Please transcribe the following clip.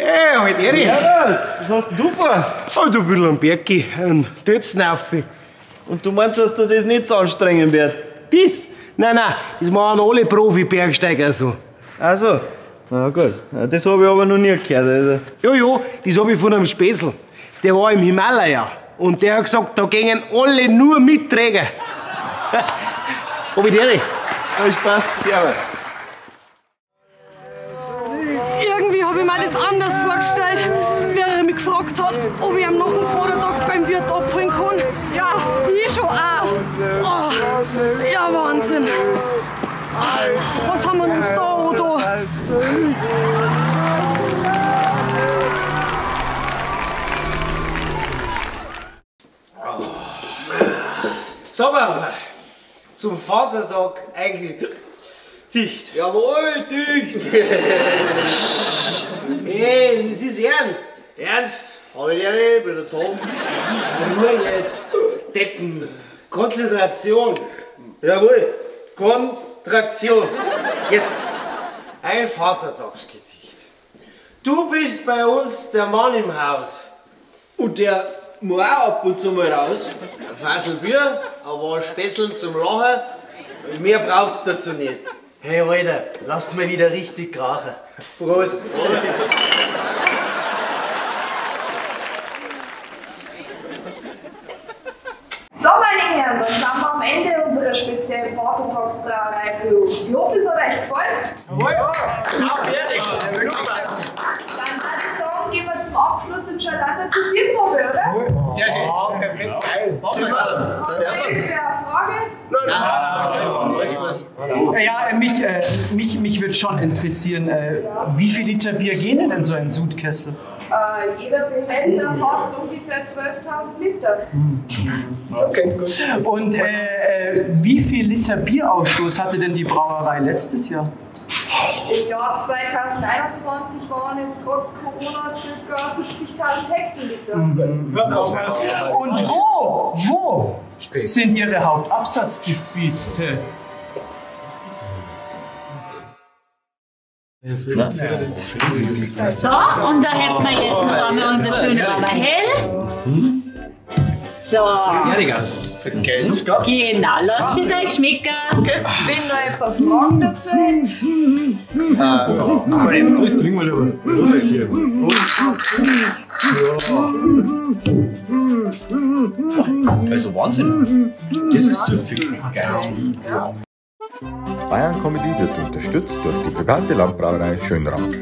Hey, halt Eri. Servus, was hast denn du vor? Oh, du bist ein Bergi, ein Tötznaufi. Und du meinst, dass dir das nicht so anstrengen wird? Das? Nein, das machen alle Profi-Bergsteiger so. Ach so, na gut. Ja, das habe ich aber noch nie gehört. Also. Ja, das habe ich von einem Spätzl. Der war im Himalaya. Und der hat gesagt, da gehen alle nur mit Träger. Hab ich Eri. Viel Spaß, servus. Irgendwie habe ich mir das anders vorgestellt, wer mich gefragt hat, ob ich am noch einen Vatertag beim Wirt abholen kann. Ja, ich schon auch. Oh, ja, Wahnsinn. Was haben wir uns da oder da? Sag mal, zum Vatertag eigentlich dicht. Jawohl, dicht! Hey, das ist ernst. Ernst? Hab ich dir bin der Tom. Nur jetzt. Deppen. Konzentration. Jawohl, Kontraktion. Jetzt. Ein Vatertagsgedicht. Du bist bei uns der Mann im Haus. Und der muss auch ab und zu mal raus. Ein Fassel Bier, ein paar Spätzl zum Lachen. Mehr braucht's dazu nicht. Hey Alter, lass mal wieder richtig krachen. Prost! So, meine Herren, dann sind wir am Ende unserer speziellen Vatertagsbrauerei für euch. Ich hoffe, es hat euch gefallen. Dann würde ich sagen, gehen wir zum Abschluss in Charlotte zur Bierprobe, oder? Sehr schön. Ja, perfekt, geil. Habt ihr irgendwer eine Frage? Ja, mich würde schon interessieren, wie viel Liter Bier gehen denn in so einen Sudkessel? Jeder Behälter fasst ungefähr 12.000 Liter. Okay, gut. Und wie viel Liter Bierausstoß hatte denn die Brauerei letztes Jahr? Im Jahr 2021 waren es trotz Corona ca. 70.000 Hektoliter. Und wo sind Ihre Hauptabsatzgebiete? So, und da hätten wir jetzt noch einmal unser schönes Raumer Hell. So. Genau, lasst es euch schmecken. Wenn noch ein paar Fragen dazu hättet. Also Wahnsinn. Das ist so viel. Bayern Comedy wird unterstützt durch die private Landbrauerei Schönraum.